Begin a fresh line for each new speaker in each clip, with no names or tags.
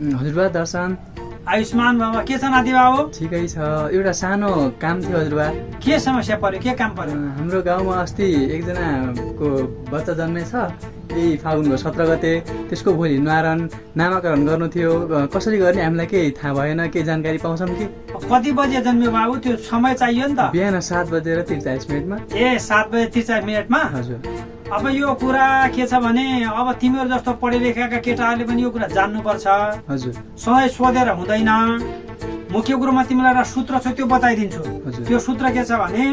हजुरबा दर्शन।
आयुष्मान बाबा के छ नाति बाबु?
ठिकै छ। एउटा सानो काम थियो हजुरबा।
के समस्या पर्यो, के काम पर्यो?
हाम्रो गाउँमा अस्ति एकजनाको बच्चा जन्मेछ, यही फागुनको 17 गते। त्यसको भोलि नामाकरण गर्नु थियो। कसरी गर्ने हामीलाई केही थाहा भएन, केही जानकारी पाउँछौँ कि?
कति बजे जन्मियो बाबु? त्यो समय चाहियो नि त।
बिहान 7:43
ए 7:43
हजुर।
अब यो कुरा के छ भने अब तिमीहरू जस्तो पढे लेखेका केटाहरूले पनि यो कुरा जान्नुपर्छ।
हजुर।
सधैँ सोधेर हुँदैन। मुख्य कुरोमा तिमीलाई एउटा सूत्र छ, त्यो बताइदिन्छु। त्यो सूत्र के छ भने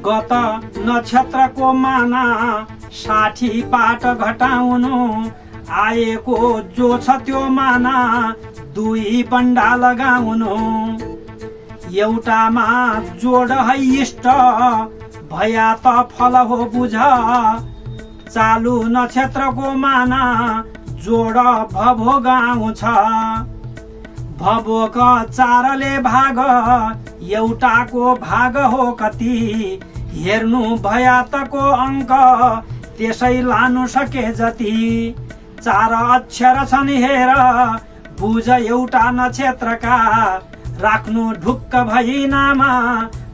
गत नक्षत्रको माना 60 पाट घटाउनु, आएको जो छ त्यो माना 2 बन्डा लगाउनु, एउटामा जोड है इष्ट भया त फल हो बुझ, चालु नक्षत्रको माना जोड भभोग आउँछ, भभोग 4ले भाग एउटाको भाग हो कति, हेर्नु भया तको अङ्क त्यसै लानु सके जति, 4 अक्षर छन् हेर बुझ एउटा नक्षत्रका, राख्नु ढुक्क भई नामा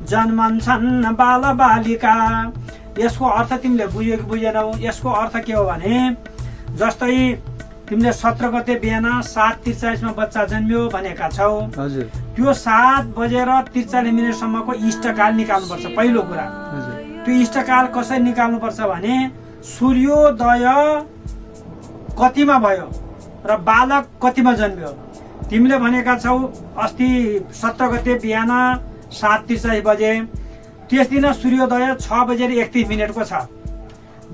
जन्मन्छन् बाल बालिका। यसको अर्थ तिमीले बुझ्यो कि बुझेनौ? यसको अर्थ के हो भने जस्तै तिमीले 17 गते बिहान 7:43 बच्चा जन्मियो भनेका छौ।
हजुर।
त्यो 7:43 सम्मको इष्टकाल निकाल्नुपर्छ। पहिलो कुरा त्यो इष्टकाल कसरी निकाल्नुपर्छ भने सूर्योदय कतिमा भयो र बालक कतिमा जन्मियो। तिमीले भनेका छौ अस्ति 17 गते बिहान 7:43 बजे, त्यस दिन सूर्योदय 6:31 को छ,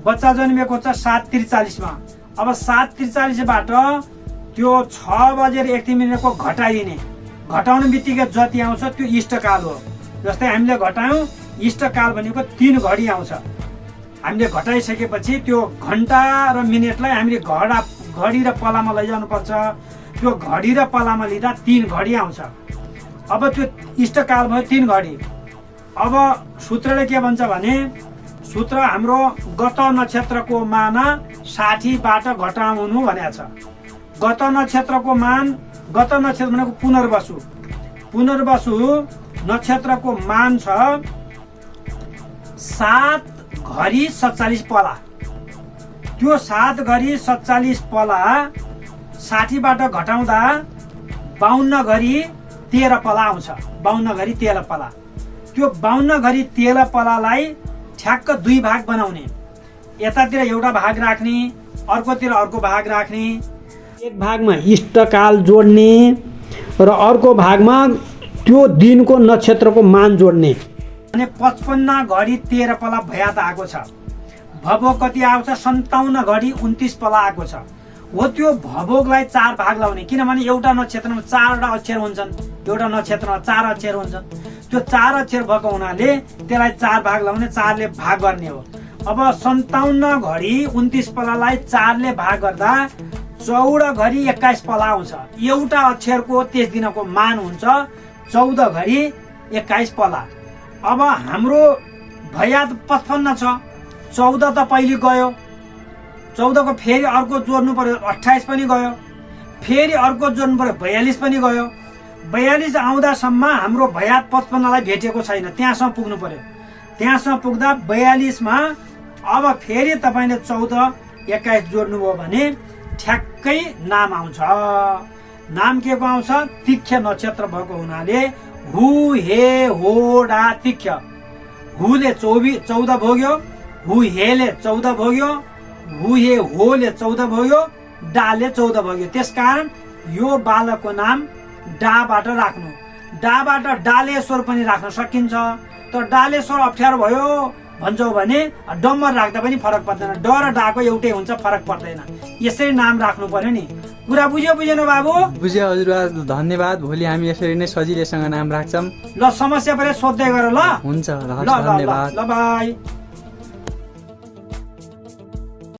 बच्चा जन्मिएको छ 7:43 अब 7:43 बाट त्यो 6:31 को घटाइदिने, घटाउने बित्तिकै जति आउँछ त्यो इष्टकाल हो। जस्तै हामीले घटायौँ, इष्टकाल भनेको 3 घडी आउँछ। हामीले घटाइसकेपछि त्यो घन्टा र मिनेटलाई हामीले घडी र पलामा लैजानु पर्छ। त्यो घडी र पलामा लिँदा 3 घडी आउँछ। अब त्यो इष्टकाल भयो 3 घडी। अब सूत्रले के भन्छ भने सूत्र हाम्रो गत नक्षत्रको माना 60 बाट घटाउनु भनेको छ। गत नक्षत्रको मान, गत नक्षत्र भनेको पुनर्वसु, पुनर्वसु नक्षत्रको मान छ 7 घडी 47 पला। त्यो 7 घडी 47 पला 60 बाट घटाउँदा 52 घडी 13 पला आउँछ। 52 घडी 13 पला। त्यो 52 घडी 13 पलालाई ठ्याक्क 2 भाग बनाउने, यतातिर एउटा भाग राख्ने, अर्कोतिर अर्को भाग राख्ने, एक भागमा इष्टकाल जोड्ने र अर्को भागमा त्यो दिनको नक्षत्रको मान जोड्ने। अनि 55 घडी 13 पला भया त आएको छ। भभोग कति आउँछ? 57 घडी 29 पला आएको छ। हो त्यो भभोगलाई 4 भाग लाउने, किनभने एउटा नक्षत्रमा 4वटा अक्षर हुन्छन्, एउटा नक्षत्रमा 4 अक्षर हुन्छन्। त्यो 4 अक्षर भएको हुनाले त्यसलाई 4 भाग लाउने, 4ले भाग गर्ने हो। अब 57 घडी 29 पलालाई 4ले भाग गर्दा 14 घडी 21 पला आउँछ। एउटा अक्षरको त्यस दिनको मान हुन्छ 14 घडी 21 पला। अब हाम्रो भया 55 छ, 14 त पहिले गयो, 14 को फेरि अर्को जोड्नु पर्यो, 28 पनि गयो, फेरि अर्को जोड्नु पर्यो, 42 पनि गयो। 42 आउँदासम्म हाम्रो भया 55लाई भेटेको छैन, त्यहाँसम्म पुग्नु पर्यो। त्यहाँसम्म पुग्दा 42 मा अब फेरि तपाईँले 14 21 जोड्नुभयो भने ठ्याक्कै नाम आउँछ। नाम के को आउँछ? तिक्ष नक्षत्र भएको हुनाले हु हे हो डा तिक्ष। हुले 14 भोग्यो, हु हेले 14 भोग्यो, हु हे होले 14 भोग्यो, डाले 14 भोग्यो। त्यसकारण यो बालकको नाम डाबाट राख्नु। डाबाट डालेश्वर पनि राख्न सकिन्छ, तर डालेश्वर अप्ठ्यारो भयो भन्छौ भने डम्बर राख्दा पनि फरक पर्दैन। ड र डाको एउटै हुन्छ, फरक पर्दैन। यसरी नाम राख्नु पर्यो नि। कुरा बुझ्यो बुझेन बाबु?
बुझ्यो हजुरबा, धन्यवाद। भोलि हामी यसरी नै सजिलैसँग नाम राख्छौँ।
ल समस्या परे सोध्दै गर ल।
हुन्छ,
ल
धन्यवाद।
ल बाई।